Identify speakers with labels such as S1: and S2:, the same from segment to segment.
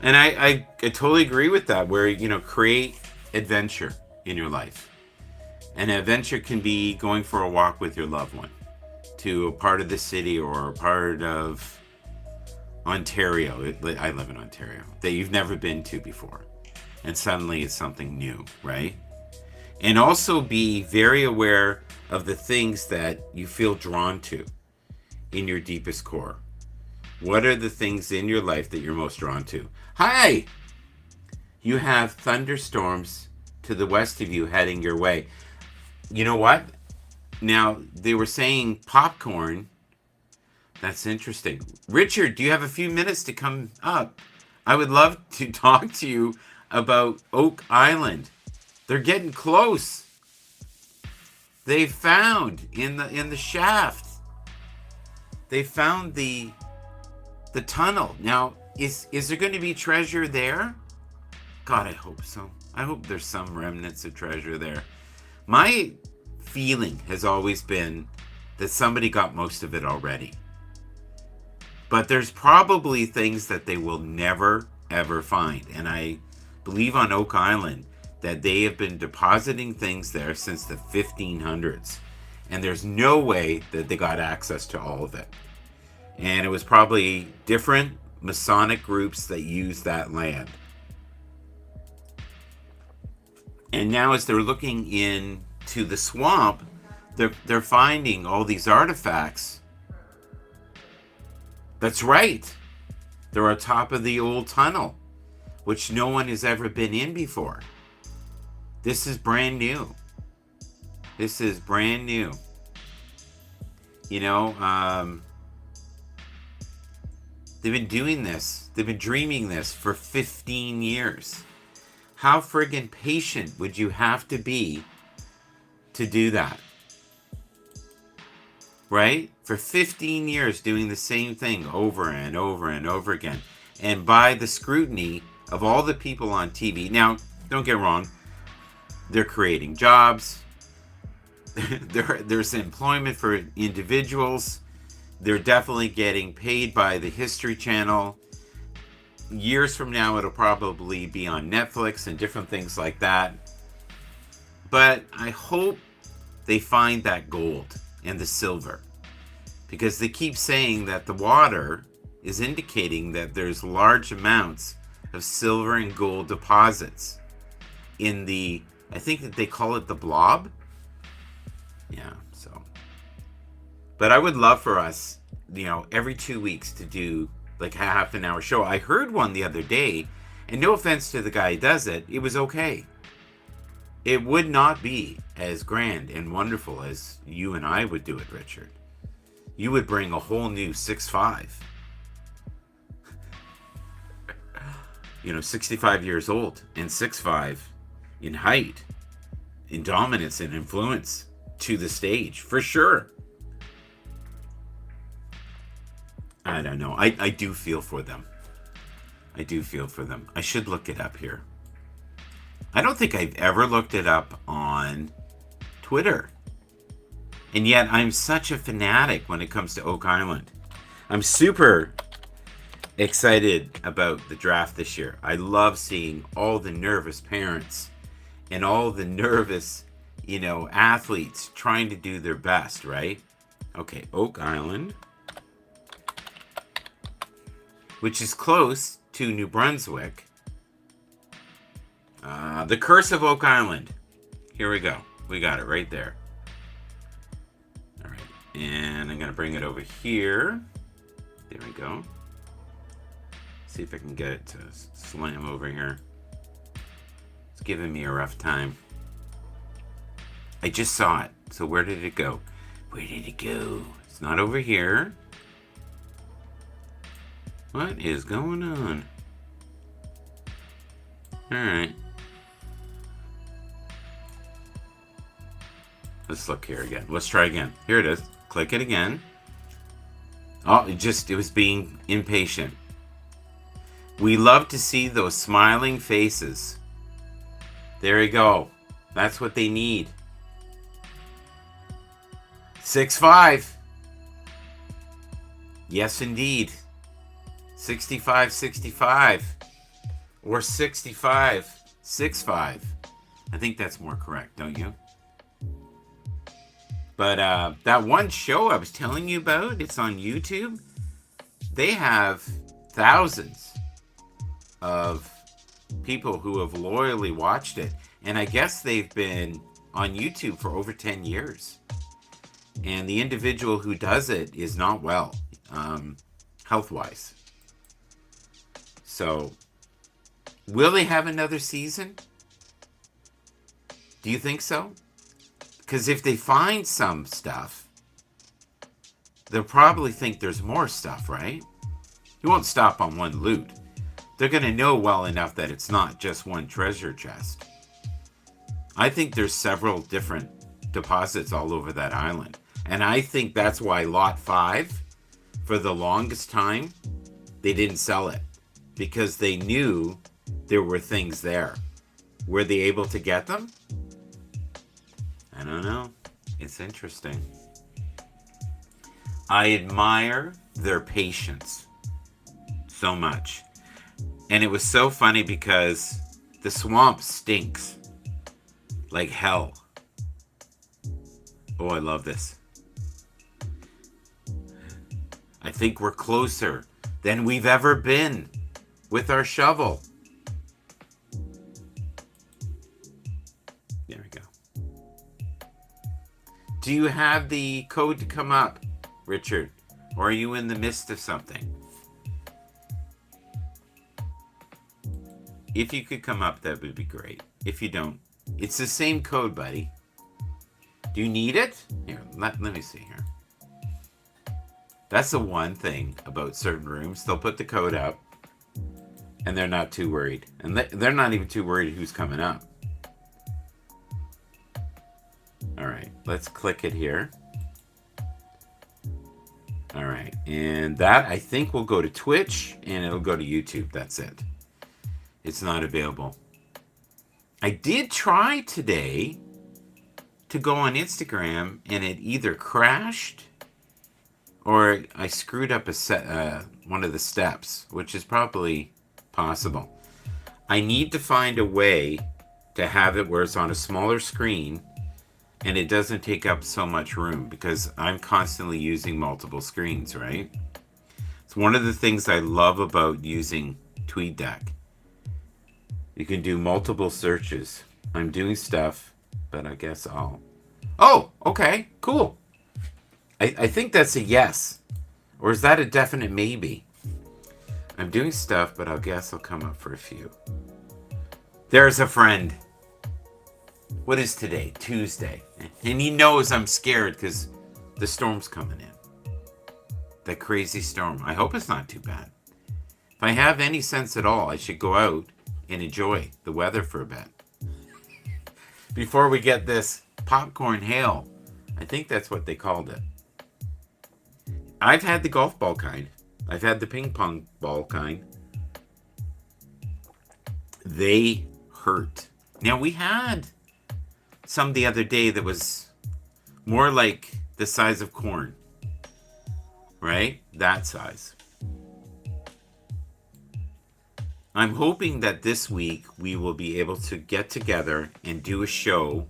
S1: And I totally agree with that, where, create adventure in your life. And adventure can be going for a walk with your loved one to a part of the city or a part of Ontario. I live in Ontario that you've never been to before. And suddenly it's something new, right? And also be very aware of the things that you feel drawn to in your deepest core. What are the things in your life that you're most drawn to? Hi! You have thunderstorms to the west of you heading your way. You know what? Now, they were saying popcorn. That's interesting. Richard, do you have a few minutes to come up? I would love to talk to you about Oak Island. They're getting close. They found in the shaft. They found the tunnel. Now, is there going to be treasure there? God, I hope so. I hope there's some remnants of treasure there. My feeling has always been that somebody got most of it already. But there's probably things that they will never, ever find. And I believe on Oak Island that they have been depositing things there since the 1500s. And there's no way that they got access to all of it. And it was probably different Masonic groups that used that land. And now as they're looking into the swamp, they're finding all these artifacts. That's right. They're on top of the old tunnel, which no one has ever been in before. This is brand new. This is brand new. You know, they've been doing this. They've been dreaming this for 15 years. How friggin' patient would you have to be to do that? Right? For 15 years doing the same thing over and over and over again. And by the scrutiny of all the people on TV. Now, don't get wrong. They're creating jobs. There's employment for individuals. They're definitely getting paid by the History Channel. Years from now, it'll probably be on Netflix and different things like that. But I hope they find that gold and the silver. Because they keep saying that the water is indicating that there's large amounts of silver and gold deposits in the, I think that they call it the blob. Yeah, so. But I would love for us, every 2 weeks to do like a half an hour show. I heard one the other day, and no offense to the guy who does it, it was okay. It would not be as grand and wonderful as you and I would do it, Richard. You would bring a whole new 6'5". 65 years old and 6'5" in height, in dominance and influence to the stage, for sure. I don't know. I do feel for them. I do feel for them. I should look it up here. I don't think I've ever looked it up on Twitter. And yet I'm such a fanatic when it comes to Oak Island. I'm super excited about the draft this year. I love seeing all the nervous parents and all the nervous, athletes trying to do their best, right? Okay, Oak Island, which is close to New Brunswick. The Curse of Oak Island. Here we go. We got it right there. All right. And I'm going to bring it over here. There we go. See if I can get it to slam over here. It's giving me a rough time. I just saw it. So where did it go? Where did it go? It's not over here. What is going on? Alright. Let's look here again. Let's try again. Here it is. Click it again. Oh, it was being impatient. We love to see those smiling faces. There you go. That's what they need. 6'5". Yes, indeed. 65. Or 65. 6'5". I think that's more correct, don't you? But that one show I was telling you about, it's on YouTube. They have thousands of people who have loyally watched it. And I guess they've been on YouTube for over 10 years. And the individual who does it is not well, health-wise. So, will they have another season? Do you think so? Because if they find some stuff, they'll probably think there's more stuff, right? You won't stop on one loot. They're going to know well enough that it's not just one treasure chest. I think there's several different deposits all over that island. And I think that's why Lot 5, for the longest time, they didn't sell it. Because they knew there were things there. Were they able to get them? I don't know. It's interesting. I admire their patience so much. And it was so funny because the swamp stinks like hell. Oh, I love this. I think we're closer than we've ever been with our shovel. There we go. Do you have the code to come up, Richard? Or are you in the midst of something? If you could come up, that would be great. If you don't, it's the same code, buddy. Do you need it? Here, let me see here. That's the one thing about certain rooms. They'll put the code up, and they're not too worried. And they're not even too worried who's coming up. All right, let's click it here. All right, and that I think will go to Twitch and it'll go to YouTube. That's it. It's not available. I did try today to go on Instagram and it either crashed or I screwed up one of the steps, which is probably possible. I need to find a way to have it where it's on a smaller screen and it doesn't take up so much room because I'm constantly using multiple screens, right? It's one of the things I love about using TweetDeck. You can do multiple searches. I'm doing stuff, but I guess I'll... Oh, okay, cool. I think that's a yes. Or is that a definite maybe? I'm doing stuff, but I guess I'll come up for a few. There's a friend. What is today? Tuesday. And he knows I'm scared because the storm's coming in. That crazy storm. I hope it's not too bad. If I have any sense at all, I should go out and enjoy the weather for a bit. Before we get this popcorn hail. I think that's what they called it. I've had the golf ball kind. I've had the ping pong ball kind. They hurt. Now we had some the other day that was more like the size of corn. Right? That size. I'm hoping that this week we will be able to get together and do a show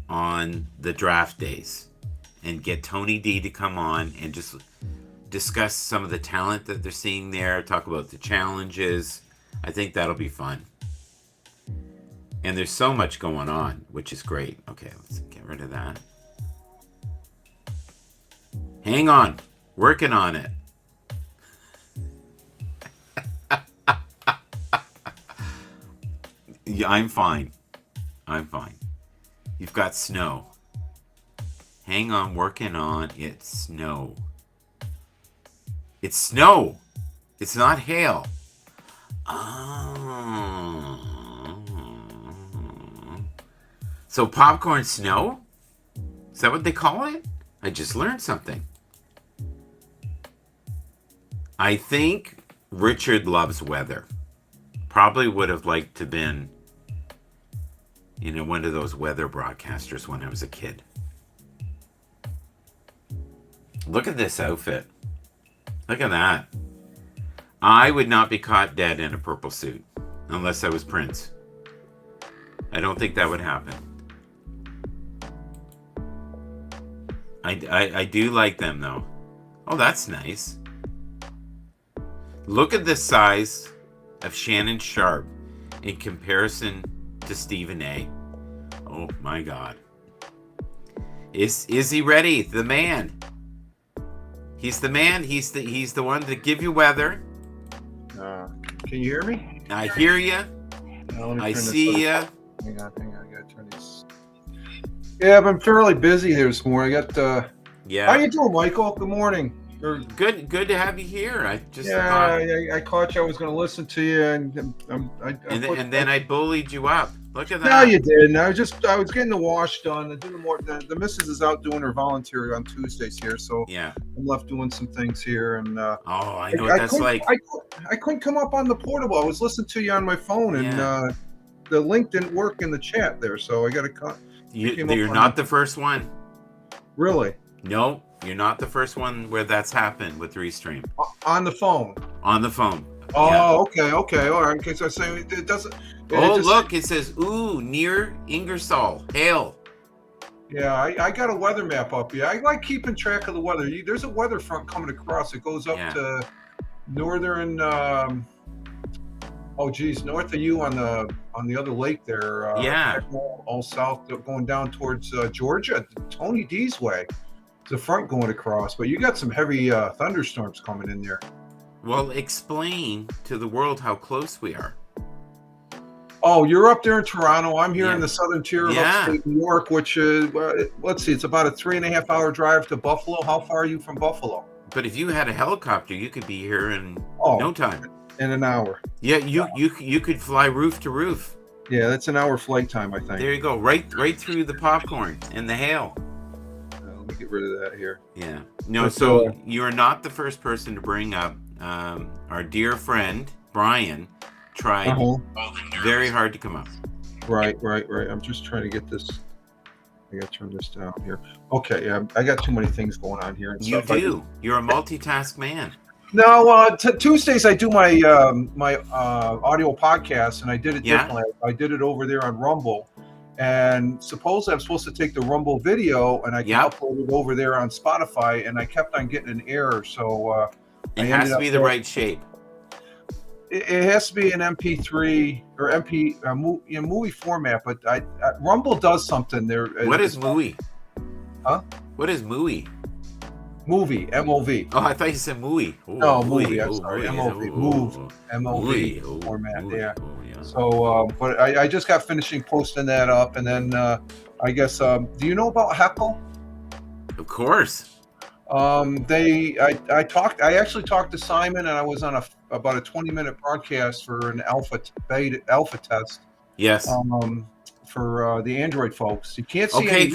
S1: on the draft days and get Tony D to come on and just discuss some of the talent that they're seeing there, talk about the challenges. I think that'll be fun. And there's so much going on, which is great. Okay, let's get rid of that. Hang on. Working on it. Yeah, I'm fine. I'm fine. You've got snow. Hang on, working on it. Snow. It's snow. It's not hail. Oh. So popcorn snow? Is that what they call it? I just learned something. I think Richard loves weather. Probably would have liked to been, one of those weather broadcasters when I was a kid. Look at this outfit. Look at that. I would not be caught dead in a purple suit unless I was Prince. I don't think that would happen. I do like them though. Oh, that's nice. Look at the size of Shannon Sharp in comparison to Stephen A. Oh my God. Is he ready? The man. He's the man. He's the one to give you weather.
S2: Can you hear me?
S1: I hear you. I see you.
S2: Hang on. I gotta turn this. Yeah, I've been fairly busy here this morning. I got.
S1: Yeah.
S2: How you doing, Michael? Good morning.
S1: Good to have you here. I just
S2: I caught you. I was going to listen to you, and
S1: then I bullied you up. Look at that.
S2: No, you didn't. I was getting the wash done. The missus is out doing her volunteer on Tuesdays here, so
S1: yeah,
S2: I'm left doing some things here. And
S1: I know what that's like.
S2: I couldn't come up on the portable. I was listening to you on my phone, and the link didn't work in the chat there, so I got to cut.
S1: You're not the first one.
S2: Really?
S1: No, you're not the first one where that's happened with Restream.
S2: On the phone.
S1: On the phone.
S2: Oh, yeah. Okay, all right. Because I say it doesn't.
S1: Look, it says, ooh, near Ingersoll, hail.
S2: Yeah, I got a weather map up here. I like keeping track of the weather. There's a weather front coming across. It goes up to northern. North of you on the other lake there. All south, going down towards Georgia, Tony D's way. The front going across, but you got some heavy thunderstorms coming in there.
S1: Well, explain to the world how close we are.
S2: Oh, you're up there in Toronto. I'm here in the southern tier of upstate New York, which is, let's see, it's about a 3.5 hour drive to Buffalo. How far are you from Buffalo?
S1: But if you had a helicopter, you could be here in no time.
S2: In an hour.
S1: Yeah, you could fly roof to roof.
S2: Yeah, that's an hour flight time, I think.
S1: There you go, right through the popcorn and the hail.
S2: Let me get rid of that here.
S1: Yeah. No, so you're not the first person to bring up our dear friend, Brian, tried very hard to come up.
S2: Right. I'm just trying to get this. I got to turn this down here. Okay, yeah, I got too many things going on here. And
S1: you do. You're a multitask man.
S2: No, Tuesdays I do my my audio podcast, and I did it differently. I did it over there on Rumble. And supposedly I'm supposed to take the Rumble video and I can upload it over there on Spotify, and I kept on getting an error. So
S1: it has to be the right shape.
S2: It has to be an MP3 or movie format, but Rumble does something there.
S1: What is movie?
S2: Huh?
S1: What is movie?
S2: Movie, M-O-V.
S1: Oh, I thought you said movie. Ooh,
S2: no, movie. I'm sorry, M-O-V. Move, M-O-V format. Yeah. So, but I just got finishing posting that up, and then I guess, do you know about Heckle?
S1: Of course.
S2: I actually talked to Simon, and I was on about a 20-minute broadcast for an alpha test.
S1: Yes.
S2: For the Android folks, you can't see any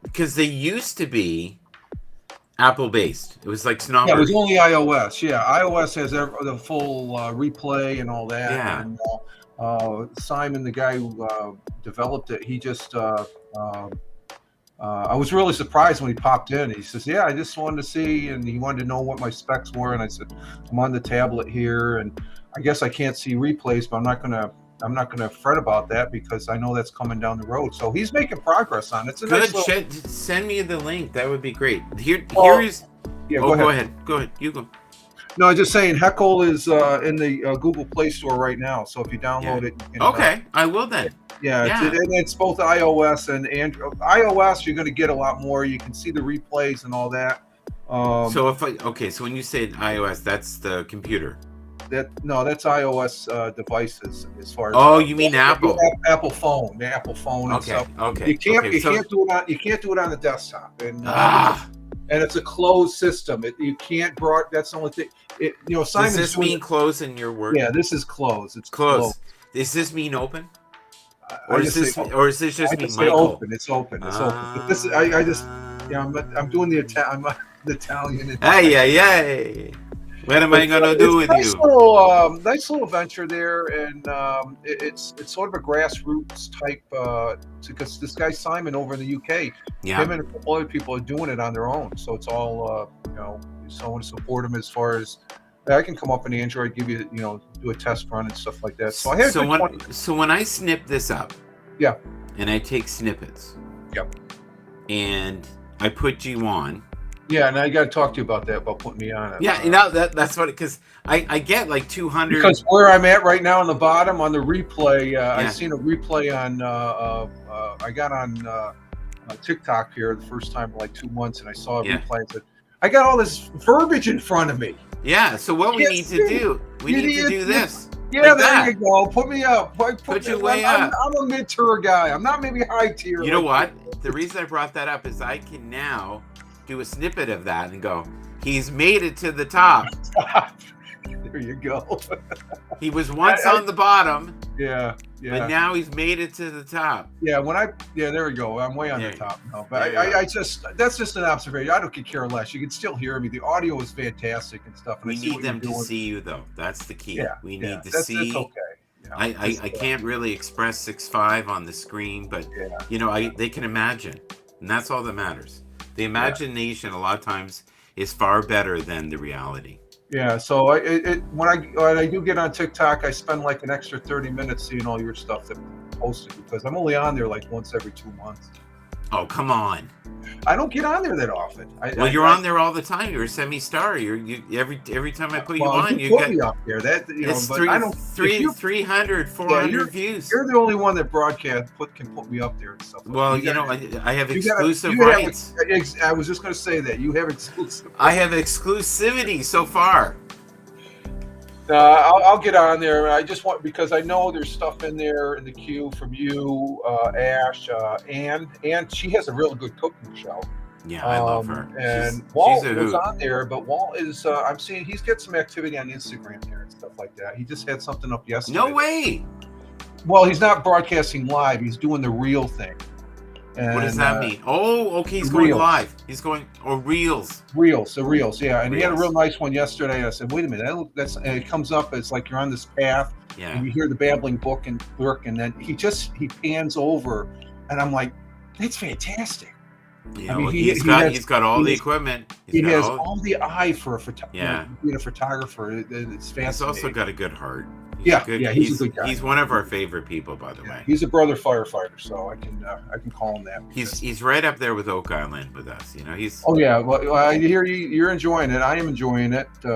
S1: because they used to be Apple based. It was like Snobber.
S2: Yeah, it was only iOS. Yeah, iOS has the full replay and all that.
S1: Yeah.
S2: And Simon, the guy who developed it, he just I was really surprised when he popped in. He says, "Yeah, I just wanted to see," and he wanted to know what my specs were. And I said, "I'm on the tablet here, and I guess I can't see replays, but I'm not gonna fret about that because I know that's coming down the road." So he's making progress on it. It's a
S1: good
S2: nice
S1: shit. Send me the link. That would be great. Here is.
S2: Yeah,
S1: go ahead. Go ahead. You go.
S2: No, I'm just saying Heckle is in the Google Play Store right now. So if you download it, you can,
S1: I will then.
S2: Yeah. It's both iOS and Android. iOS, you're going to get a lot more. You can see the replays and all that.
S1: So when you say iOS, that's the computer.
S2: That's iOS devices as far as.
S1: Oh, you mean Apple?
S2: Apple phone, the Apple phone. And stuff.
S1: Okay.
S2: You can't do it on the desktop, and it's a closed system. You can't That's the only thing. Simon.
S1: Does this mean closed in your work?
S2: Yeah, this is closed. It's
S1: closed. Does this mean open? Or is this just mean Michael?
S2: Open. It's open. It's open. But this is I'm doing the I'm the Italian.
S1: Hey. What am I gonna do with
S2: you? Nice little venture there, and it's sort of a grassroots type. Because this guy Simon over in the UK, him and a couple other people are doing it on their own. So it's all so I want to support him as far as I can come up in Android, give you, do a test run and stuff like that. So I had
S1: so when I snip this up,
S2: yeah,
S1: and I take snippets,
S2: yep,
S1: and I put you on.
S2: Yeah, and I got to talk to you about that, about putting me on it.
S1: Yeah, that's what, because I get like 200.
S2: Because where I'm at right now on the bottom on the replay, I seen a replay on. I got on TikTok here the first time in like 2 months, and I saw a replay and said, I got all this verbiage in front of me.
S1: Yeah, so what we need to do, we need to do this.
S2: Yeah, there you go. Put me up.
S1: Put you way up.
S2: I'm a mid-tier guy. I'm not maybe high tier.
S1: You know what? The reason I brought that up is I can now do a snippet of that and go, he's made it to the top.
S2: There you go.
S1: He was once on the bottom.
S2: Yeah.
S1: But now he's made it to the top.
S2: Yeah, there we go. I'm way on the top now. But that's just an observation. I don't care less. You can still hear me. The audio is fantastic and stuff. And
S1: we need them to see you, though. That's the key.
S2: Yeah,
S1: we need to see.
S2: That's okay.
S1: I can't really express 6'5" on the screen, but they can imagine, and that's all that matters. The imagination a lot of times is far better than the reality.
S2: Yeah, so when I do get on TikTok, I spend like an extra 30 minutes seeing all your stuff that posted, because I'm only on there like once every 2 months.
S1: Oh, come on!
S2: I don't get on there that often.
S1: You're on there all the time. You're a semi-star. You every time I put you on, you
S2: put
S1: get
S2: me up there.
S1: It's
S2: but I don't
S1: 300, 400 views.
S2: You're the only one that can put me up there and stuff.
S1: Well, I have exclusive rights.
S2: I was just going to say that you have exclusive.
S1: I have exclusivity so far.
S2: I'll get on there. I just want, because I know there's stuff in there in the queue from you, Ash, and she has a real good cooking show.
S1: Yeah, I love her.
S2: And Walt was on there, but Walt is, I'm seeing he's got some activity on Instagram there and stuff like that. He just had something up yesterday.
S1: No way.
S2: Well, he's not broadcasting live. He's doing the real thing. And,
S1: what does that mean? Oh, okay, he's going live. He's going, Reels.
S2: Reels, yeah. And he had a real nice one yesterday. And I said, wait a minute, and it comes up as like you're on this path, and you hear the babbling brook, and then he pans over, and I'm like, that's fantastic.
S1: Yeah, he's got all the equipment.
S2: He has all the eye for being a photographer. It's fascinating.
S1: He's also got a good heart.
S2: He's a good guy.
S1: He's one of our favorite people, by the way.
S2: He's a brother firefighter, so I can call him that.
S1: He's right up there with Oak Island with us. He's.
S2: Oh yeah, well I hear you're enjoying it. I am enjoying it.
S1: They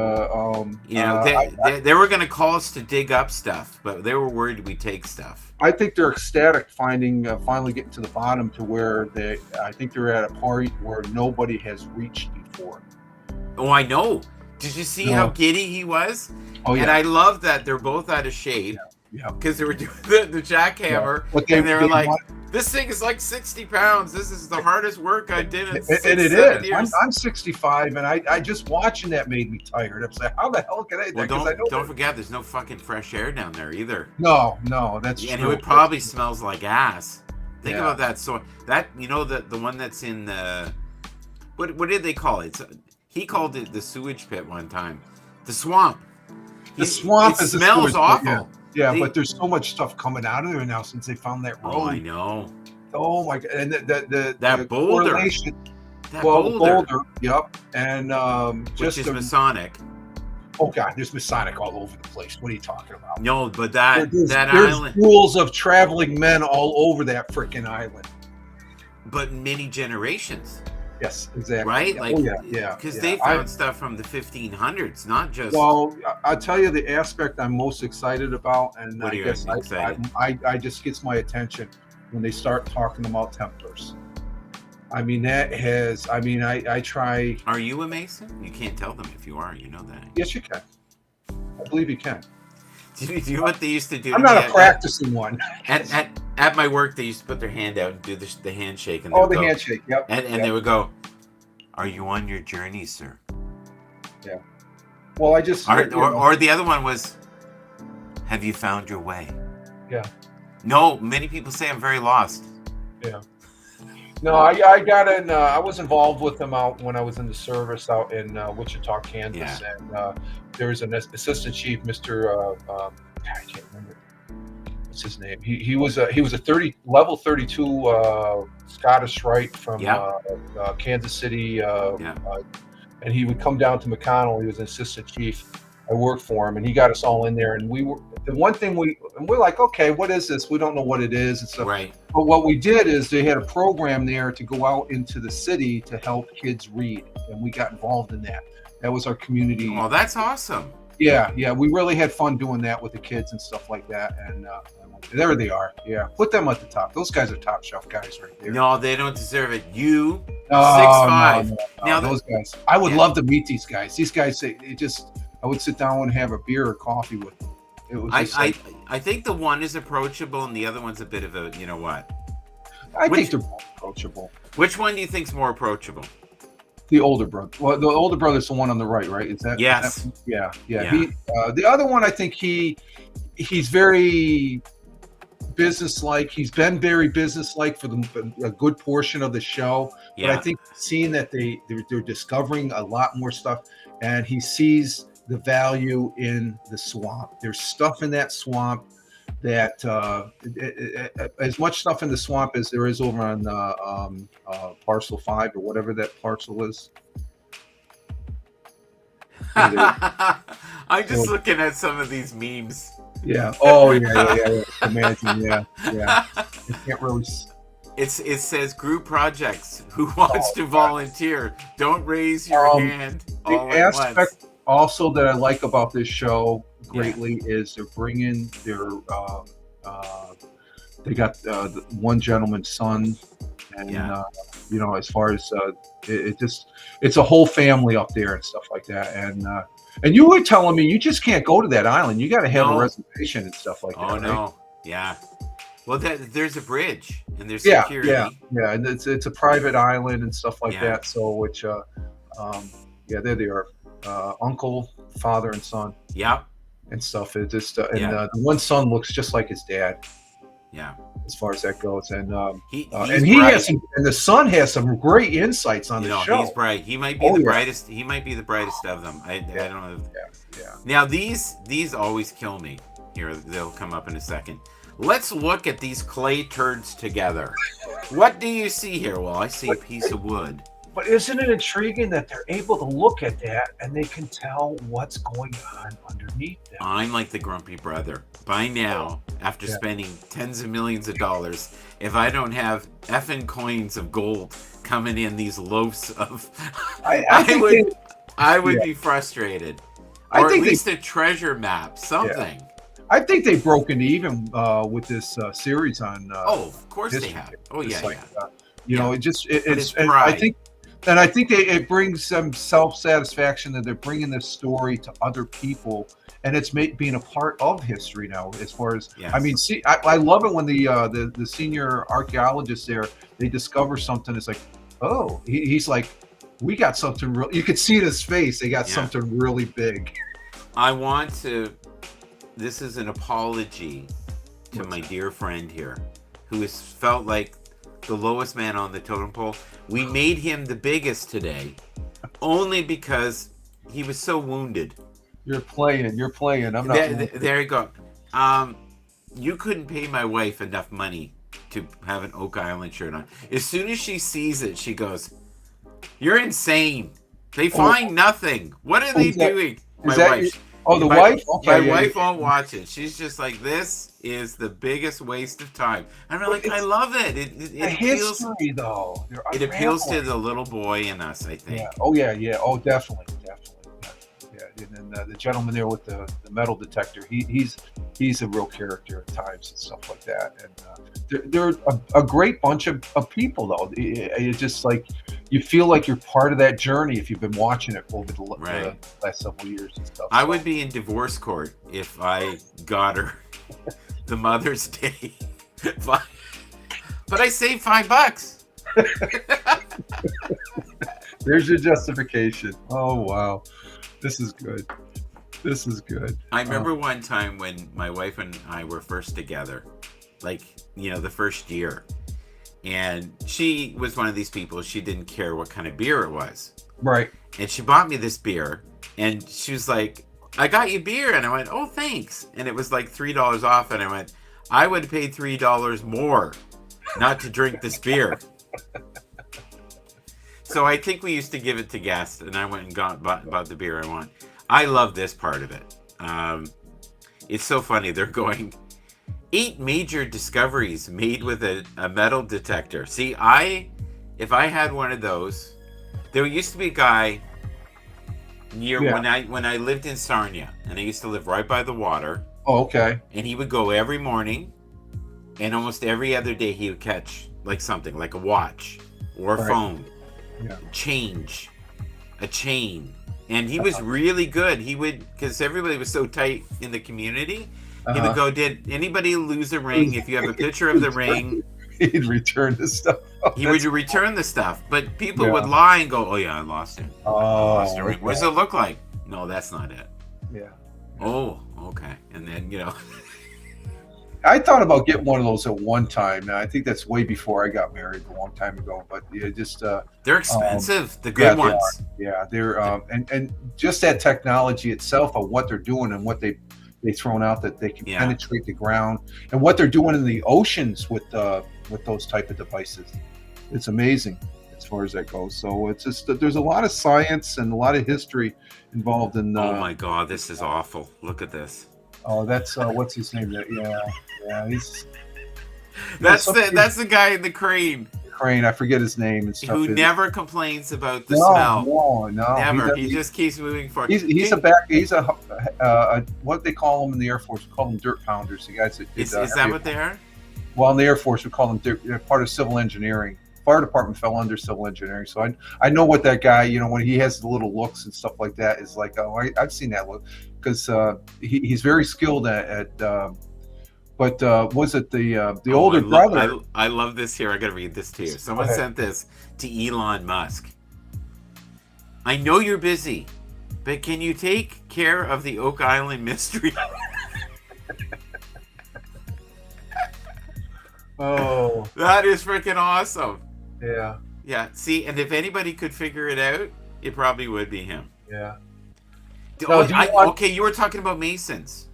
S1: were going to call us to dig up stuff, but they were worried we'd take stuff.
S2: I think they're ecstatic finally getting to the bottom, to where I think they're at a point where nobody has reached before.
S1: Oh, I know. Did you see how giddy he was?
S2: Oh, yeah.
S1: And I love that they're both out of shape.
S2: Yeah.
S1: Because they were doing the jackhammer. Yeah. And they were like, this thing is like 60 pounds. This is the hardest work I did in 7 years.
S2: I'm 65, and I just watching that made me tired. I was like, how the hell can I do that?
S1: Don't forget, there's no fucking fresh air down there either.
S2: No, that's true.
S1: And it probably smells like ass. Think about that. So that, the one that's in the, what did they call it? He called it the sewage pit one time. The swamp.
S2: The swamp
S1: smells awful.
S2: Yeah, but there's so much stuff coming out of there now since they found that road.
S1: Oh, I know.
S2: Oh my god! And
S1: that boulder.
S2: The boulder. Yep. And
S1: which is Masonic.
S2: Oh god, there's Masonic all over the place. What are you talking about?
S1: No, but that
S2: there's
S1: island.
S2: Schools of traveling men all over that freaking island.
S1: But many generations.
S2: Yes, exactly.
S1: Right? Like,
S2: because
S1: they found stuff from the 1500s, not just.
S2: Well, I'll tell you the aspect I'm most excited about, and
S1: what
S2: I just gets my attention when they start talking about Templars. I mean, I try.
S1: Are you a Mason? You can't tell them if you are. You know that.
S2: Yes, you can. I believe you can.
S1: Do you know what they used to do?
S2: I'm not a practicing one.
S1: At my work, they used to put their hand out and do the handshake. And
S2: the handshake, yep.
S1: And they would go, "Are you on your journey, sir?"
S2: Yeah. Well, I just...
S1: Or the other one was, "Have you found your way?"
S2: Yeah.
S1: No, many people say I'm very lost.
S2: Yeah. No, I got in. I was involved with them out when I was in the service out in Wichita, Kansas, and there was an assistant chief, Mr. I can't remember what's his name. He was a level 32 Scottish Rite from Kansas City, and he would come down to McConnell. He was an assistant chief, I worked for him, and he got us all in there. And we were the one thing we're like, okay, what is this? We don't know what it is and stuff.
S1: Right.
S2: But what we did is they had a program there to go out into the city to help kids read, and we got involved in that. That was our community.
S1: Oh, that's awesome.
S2: Yeah, we really had fun doing that with the kids and stuff like that. And there they are. Yeah, put them at the top. Those guys are top shelf guys right there.
S1: No, they don't deserve it. You,
S2: Oh,
S1: 6'5".
S2: no.
S1: Now
S2: Those guys. I would love to meet these guys. These guys, I would sit down and have a beer or coffee with them. It was just
S1: I think the one is approachable and the other one's a bit of a, you know what?
S2: I think they're both approachable.
S1: Which one do you think's more approachable?
S2: The older brother. Well, the older brother's the one on the right, right? Is that?
S1: Yes.
S2: Yeah. He, the other one, I think he's very business-like. He's been very business-like for a good portion of the show.
S1: Yeah.
S2: But I think seeing that they're discovering a lot more stuff, and he sees the value in the swamp. There's stuff in that swamp that as much stuff in the swamp as there is over on parcel 5 or whatever that parcel is.
S1: I'm just looking at some of these memes.
S2: Yeah. Oh yeah. Imagine. Yeah. I can't really.
S1: It says group projects. Who wants to volunteer? Don't raise your hand. All
S2: the aspect once. Also that I like about this show greatly is they're bringing their they got the one gentleman's son, and you know, as far as it's a whole family up there and stuff like that. And you were telling me you just can't go to that island. You got to have a reservation and stuff like that.
S1: Oh no, right? Yeah. Well, there's a bridge and there's security.
S2: Yeah, and it's a private island and stuff like that. So which there they are, uncle, father, and son.
S1: Yeah.
S2: And stuff. It just the one son looks just like his dad.
S1: Yeah.
S2: As far as that goes, and
S1: he
S2: has some, and the son has some great insights on the show.
S1: He's bright. He might be the brightest. He might be the brightest of them. I don't know. Yeah. Now these always kill me. Here, they'll come up in a second. Let's look at these clay turds together. What do you see here? Well, I see a piece of wood.
S2: But isn't it intriguing that they're able to look at that and they can tell what's going on underneath them?
S1: I'm like the grumpy brother. By now, after spending tens of millions of dollars, if I don't have effing coins of gold coming in these loaves of... I would be frustrated. Or at least a treasure map, something.
S2: Yeah. I think they broke into even with this series on...
S1: of course history. They have. Oh, yeah,
S2: you know, I think it brings them self-satisfaction that they're bringing this story to other people, and it's being a part of history now. As far as I mean, see, I love it when the senior archaeologist there, they discover something. It's like, oh, he's like, we got something real. You could see in his face, they got something really big.
S1: I want to. This is an apology to my dear friend here, who has felt like the lowest man on the totem pole. We made him the biggest today, only because he was so wounded.
S2: You're playing. I'm not.
S1: There you go. You couldn't pay my wife enough money to have an Oak Island shirt on. As soon as she sees it, she goes, "You're insane. They find nothing. What are they doing?" My wife.
S2: The wife? Okay,
S1: my wife won't watch it. She's just like, this is the biggest waste of time. And I'm like, I love it. It appeals,
S2: history, though.
S1: It appeals to the little boy in us, I think.
S2: Yeah. Oh, yeah. Oh, definitely. Yeah. And then the gentleman there with the metal detector, he's a real character at times and stuff like that. And they're a great bunch of people, though. It's just like, you feel like you're part of that journey if you've been watching it over the last several years and stuff.
S1: I would be in divorce court if I got her the Mother's Day. But I saved $5.
S2: There's your justification. Oh, wow. This is good.
S1: I remember one time when my wife and I were first together, like, the first year. And she was one of these people, she didn't care what kind of beer it was.
S2: Right.
S1: And she bought me this beer, and she was like, I got you beer. And I went, oh, thanks. And it was like $3 off. And I went, I would pay $3 more not to drink this beer. So I think we used to give it to guests, and I went and bought the beer I want. I love this part of it. It's so funny. They're going 8 major discoveries made with a metal detector. See, if I had one of those, there used to be a guy near when I lived in Sarnia, and I used to live right by the water.
S2: Oh, okay.
S1: And he would go every morning, and almost every other day he would catch like something, like a watch or a phone, a chain. And he was really good. He would, because everybody was so tight in the community, he would go, did anybody lose a ring? If you have a picture of the ring,
S2: he'd return the stuff.
S1: He would return the stuff. But people would lie and go, oh yeah, I lost it. I lost a ring. What does it look like? No, that's not it.
S2: Yeah.
S1: Oh, okay. And then,
S2: I thought about getting one of those at one time. Now, I think that's way before I got married a long time ago. But just
S1: they're expensive. The good ones.
S2: They're and just that technology itself of what they're doing and what they've thrown out, that they can penetrate the ground, and what they're doing in the oceans with those type of devices. It's amazing as far as that goes. So it's just there's a lot of science and a lot of history involved in.
S1: Oh my God, this is awful! Look at this.
S2: Oh, that's what's his name? He's.
S1: That's the guy in the crane.
S2: I forget his name and stuff.
S1: Who never complains about the smell. No, never. He just keeps moving forward.
S2: He's what they call them in the Air Force. We call them dirt pounders. The guys that
S1: is that what they are?
S2: Well, in the Air Force, we call them they're part of civil engineering. Fire department fell under civil engineering, so I know what that guy. When he has the little looks and stuff like that is like. Oh, I've seen that look because he's very skilled at. But was it the older brother?
S1: I love this here. I got to read this to you. Someone sent this to Elon Musk. I know you're busy, but can you take care of the Oak Island mystery?
S2: Oh,
S1: that is freaking awesome.
S2: Yeah.
S1: Yeah. See, and if anybody could figure it out, it probably would be him.
S2: Yeah.
S1: Okay, you were talking about Masons.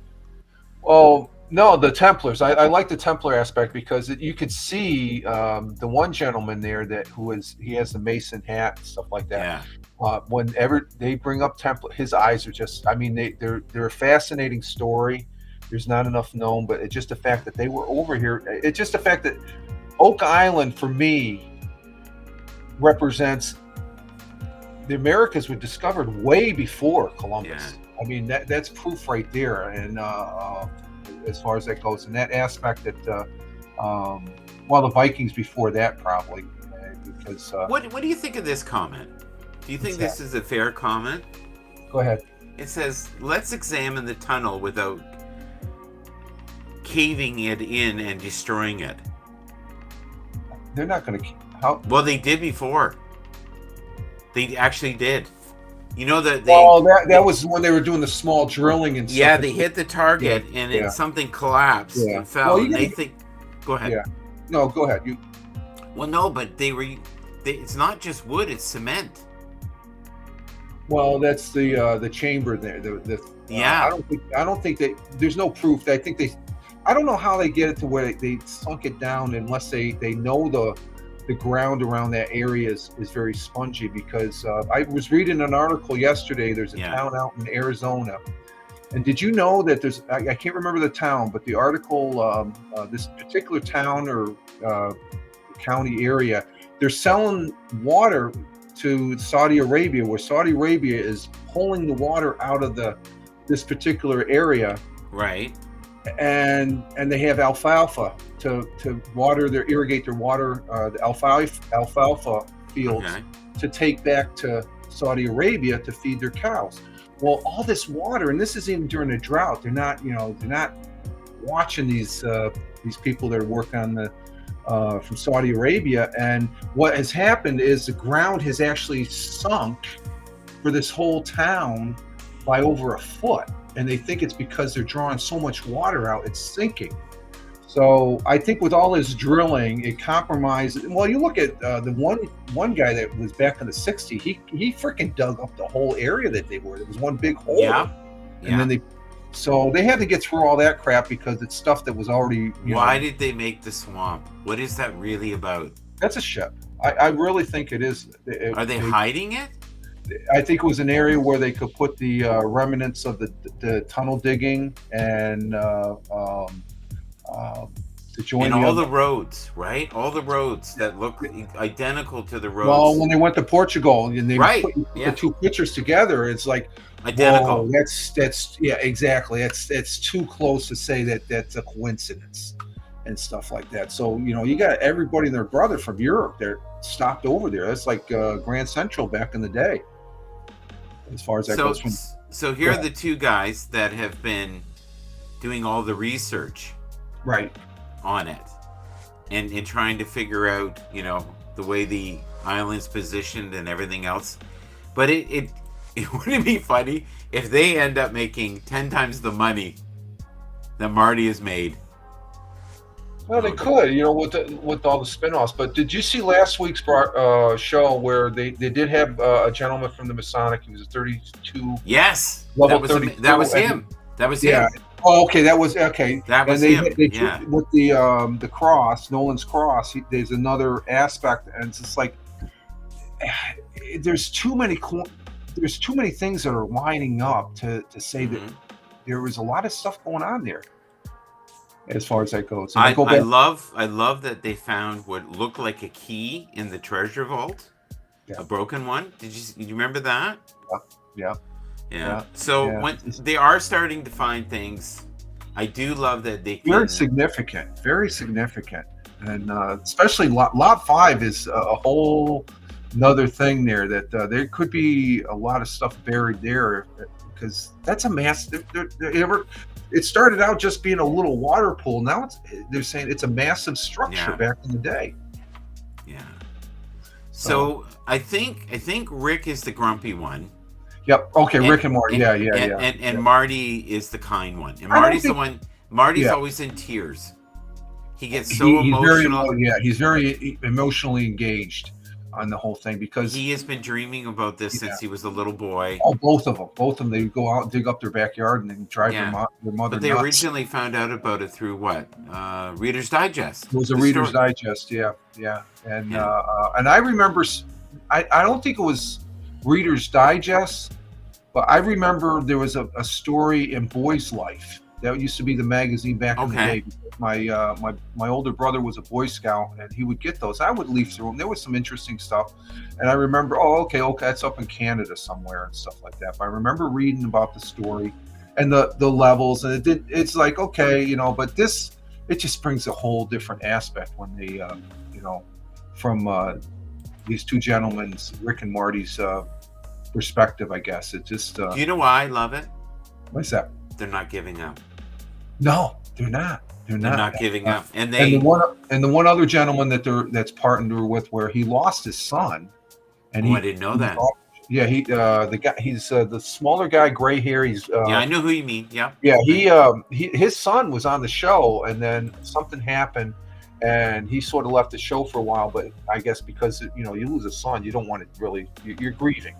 S2: Oh. No, the Templars. I like the Templar aspect because you could see the one gentleman there he has the Mason hat and stuff like that. Yeah. Whenever they bring up Templar, his eyes are just. I mean, they're a fascinating story. There's not enough known, but it's just the fact that they were over here. It's just the fact that Oak Island, for me, represents the Americas were discovered way before Columbus. Yeah. I mean, that's proof right there, and. As far as that goes, and that aspect that, the Vikings before that probably, because.
S1: What do you think of this comment? Do you think this is a fair comment?
S2: Go ahead.
S1: It says, "Let's examine the tunnel without caving it in and destroying it."
S2: They're not going to. How?
S1: Well, they did before. They actually did.
S2: That was when they were doing the small drilling and stuff.
S1: Yeah, they hit the target and something collapsed and fell.
S2: Well,
S1: they think. Go ahead.
S2: Yeah. No, go ahead. You.
S1: Well, no, but it's not just wood; it's cement.
S2: Well, that's the chamber there. I don't think that there's no proof. I think I don't know how they get it to where they sunk it down unless they know the ground around that area is very spongy, because I was reading an article yesterday. There's a town out in Arizona, and did you know that there's I can't remember the town, but the article this particular town or county area, they're selling water to Saudi Arabia, where Saudi Arabia is pulling the water out of this particular area,
S1: right?
S2: And they have alfalfa to irrigate their water, the alfalfa fields to take back to Saudi Arabia to feed their cows. Well, all this water, and this is even during a drought. They're not watching these people that are working on from Saudi Arabia. And what has happened is the ground has actually sunk for this whole town by over a foot. And they think it's because they're drawing so much water out, it's sinking. So I think with all this drilling, it compromised. Well, you look at the one guy that was back in the '60s. He freaking dug up the whole area that they were. There was one big hole.
S1: Yeah.
S2: And then they had to get through all that crap because it's stuff that was already.
S1: Why did they make the swamp? What is that really about?
S2: That's a ship. I really think it is.
S1: Are they hiding it?
S2: I think it was an area where they could put the remnants of the tunnel digging and to join
S1: And
S2: the
S1: all
S2: other.
S1: the roads, right? All the roads that look identical to the
S2: Well,
S1: roads.
S2: when they went to Portugal and they
S1: Right.
S2: put
S1: Yeah.
S2: the two pictures together, it's like,
S1: Identical.
S2: whoa, that's yeah, exactly. That's too close to say that that's a coincidence and stuff like that. So you got everybody and their brother from Europe. They're stopped over there. That's like Grand Central back in the day, as far as that
S1: So,
S2: goes. From
S1: so here are the two guys that have been doing all the research
S2: right.
S1: on it, and trying to figure out, the way the island's positioned and everything else. But it wouldn't be funny if they end up making 10 times the money that Marty has made.
S2: Well, they could, with all the spinoffs. But did you see last week's show where they did have a gentleman from the Masonic? He was a 32.
S1: Yes,
S2: Level
S1: that was
S2: 32,
S1: that was him. That was
S2: yeah.
S1: him.
S2: Oh, okay, that was okay.
S1: That was
S2: and
S1: him. Yeah.
S2: With the cross, Nolan's cross. There's another aspect, and it's just like there's too many things that are lining up to say that there was a lot of stuff going on there, as far as that goes.
S1: I love that they found what looked like a key in the treasure vault, a broken one. Did you remember that?
S2: Yeah.
S1: So when they are starting to find things, I do love that they can...
S2: very significant, and especially lot 5 is a whole another thing there that there could be a lot of stuff buried there, because that's a massive. It started out just being a little water pool. Now they're saying it's a massive structure back in the day.
S1: Yeah. So I think Rick is the grumpy one.
S2: Yep. Okay. Rick and Marty.
S1: And Marty is the kind one. And Marty's the one. Marty's always in tears. He gets so emotional.
S2: He's very emotionally engaged on the whole thing, because
S1: he has been dreaming about this since he was a little boy.
S2: Oh, both of them. They go out and dig up their backyard and then drive their mother.
S1: But they
S2: nuts.
S1: originally found out about it through what? Reader's Digest.
S2: It was a Reader's Digest. And and I remember. I don't think it was Reader's Digest, but I remember there was a story in Boy's Life. That used to be the magazine back in the day. My older brother was a Boy Scout, and he would get those. I would leaf through them. There was some interesting stuff, and I remember, okay, it's up in Canada somewhere and stuff like that. But I remember reading about the story and the levels, and it's like, okay, but it just brings a whole different aspect when they, from these two gentlemen's, Rick and Marty's perspective, I guess. It just.
S1: Do you know why I love it?
S2: What's that?
S1: They're not giving up.
S2: No, they're not.
S1: They're not giving up. And
S2: the one other gentleman that's partnered with, where he lost his son, and
S1: I didn't know that.
S2: Yeah, the guy, he's the smaller guy, gray hair. He's
S1: I know who you mean. Yeah.
S2: Yeah, his son was on the show, and then something happened, and he sort of left the show for a while. But I guess because you lose a son, you don't want to really, you're grieving.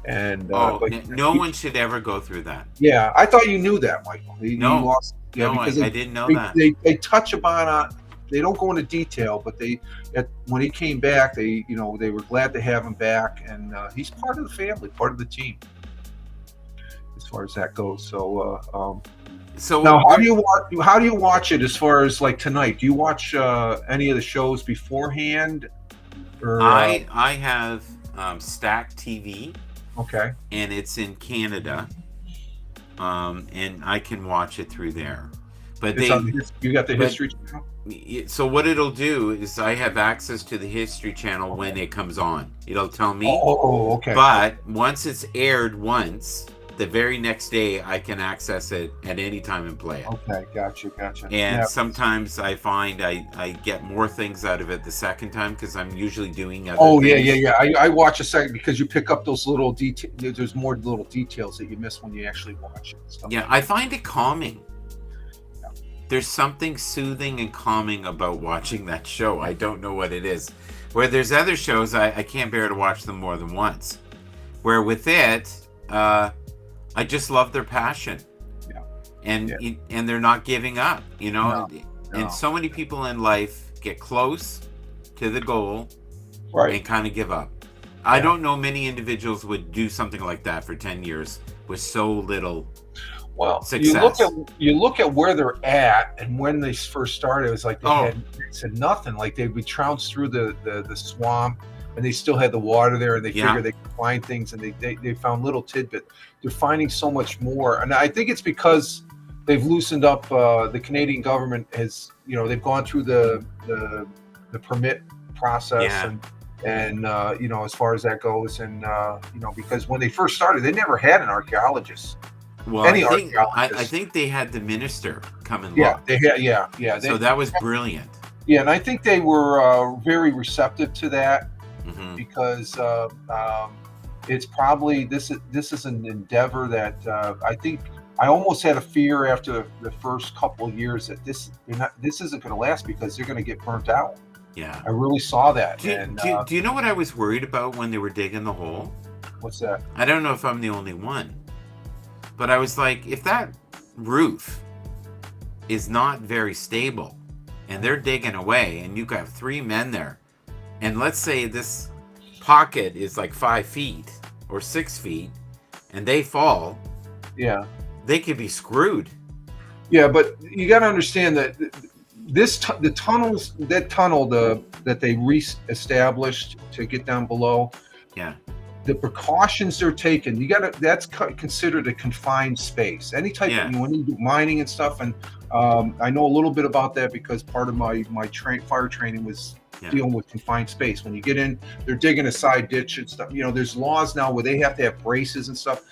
S2: And
S1: no one should ever go through that.
S2: Yeah, I thought you knew that, Michael.
S1: I didn't know that.
S2: They touch upon they don't go into detail, but when he came back, they were glad to have him back, and he's part of the family, part of the team, as far as that goes. So now, how do you watch it? As far as like tonight, do you watch any of the shows beforehand? Or
S1: I have Stack TV.
S2: Okay.
S1: And it's in Canada, and I can watch it through there. But
S2: you got the History Channel?
S1: So what it'll do is I have access to the History Channel when it comes on. It'll tell me.
S2: Oh, okay.
S1: But once it's aired once, the very next day I can access it at any time and play it.
S2: Okay, gotcha.
S1: And sometimes I find I get more things out of it the second time, because I'm usually doing other things.
S2: Yeah. I watch a second, because you pick up those little details. There's more little details that you miss when you actually watch it.
S1: I find it calming. Yeah. There's something soothing and calming about watching that show. I don't know what it is. Where there's other shows, I can't bear to watch them more than once. Where with it, I just love their passion, and they're not giving up. And so many people in life get close to the goal, and kind of give up. I don't know many individuals would do something like that for 10 years with so little success.
S2: You look at where they're at, and when they first started, it was like they said nothing. Like they'd be trounced through the swamp, and they still had the water there, and they figured they could find things, and they found little tidbits. They're finding so much more, and I think it's because they've loosened up. The Canadian government has, they've gone through the permit process, and as far as that goes, and because when they first started, they never had an archaeologist.
S1: Well, I think they had the minister come and look. So that was brilliant.
S2: Yeah, and I think they were very receptive to that, because it's probably this is an endeavor that I think I almost had a fear after the first couple of years that this isn't going to last because they're going to get burnt out.
S1: Yeah,
S2: I really saw that.
S1: Do you know what I was worried about when they were digging the hole?
S2: What's that?
S1: I don't know if I'm the only one, but I was like, if that roof is not very stable and they're digging away and you've got 3 men there, and let's say this pocket is like 5 feet or 6 feet and they fall, they could be screwed. Yeah,
S2: but you got to understand that the tunnel that they re-established to get down below, the precautions they're taking, that's considered a confined space. Any type of, when you do mining and stuff, and I know a little bit about that because part of my fire training was dealing with confined space. When you get in, they're digging a side ditch and stuff. There's laws now where they have to have braces and stuff.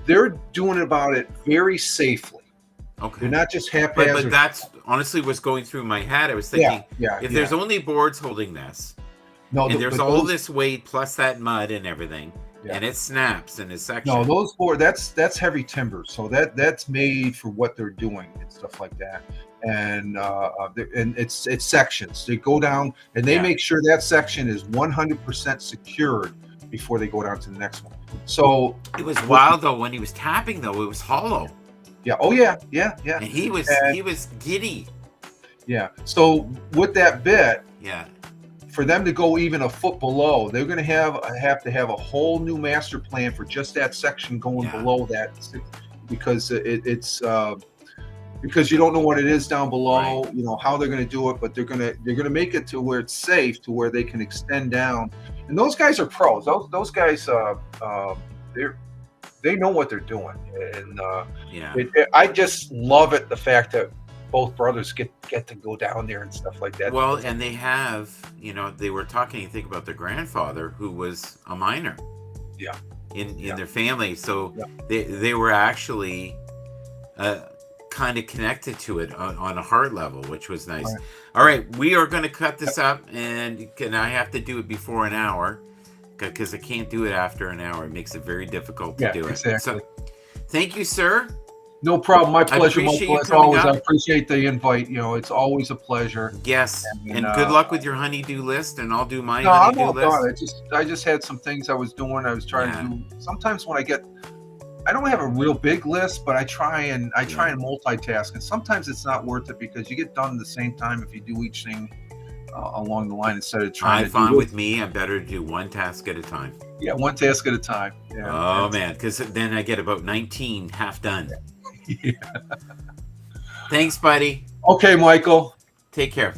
S2: They're doing about it very safely.
S1: Okay.
S2: They're not just haphazard.
S1: But that's honestly what's going through my head. I was thinking, if there's only boards holding this, and there's all this weight plus that mud and everything, and it snaps in a section.
S2: No, those boards, that's heavy timber, so that's made for what they're doing and stuff like that. And it's sections. They go down and they make sure that section is 100% secured before they go down to the next one. So
S1: it was wild though when he was tapping though. It was hollow.
S2: Yeah. Oh yeah. And
S1: he was giddy.
S2: Yeah. So with that bit,
S1: yeah,
S2: for them to go even a foot below, they're going to have to have a whole new master plan for just that section going below that, because it's because you don't know what it is down below. Right. You know how they're going to do it, but they're going to make it to where it's safe, to where they can extend down. And those guys are pros. Those guys, they know what they're doing. And I just love it, the fact that both brothers get to go down there and stuff like that.
S1: Well, and they have, they were talking, think about their grandfather who was a miner.
S2: Yeah.
S1: In their family. So they were actually kind of connected to it on a heart level, which was nice. All right, we are going to cut this up, and I have to do it before an hour because I can't do it after an hour. It makes it very difficult to do it. So, thank you, sir.
S2: No problem. My pleasure. As always, I appreciate the invite. It's always a pleasure.
S1: Yes, and good luck with your honeydew list, and I'll do my
S2: honeydew
S1: list.
S2: Done. I just had some things I was doing. I was trying to do. Sometimes when I don't have a real big list, but I try and multitask, and sometimes it's not worth it because you get done at the same time if you do each thing along the line instead of trying.
S1: I find with me, I'm better to do one task at a time.
S2: Yeah, one task at a time. Yeah.
S1: Oh man, because then I get about 19 half done.
S2: Yeah.
S1: Thanks, buddy.
S2: Okay, Michael.
S1: Take care.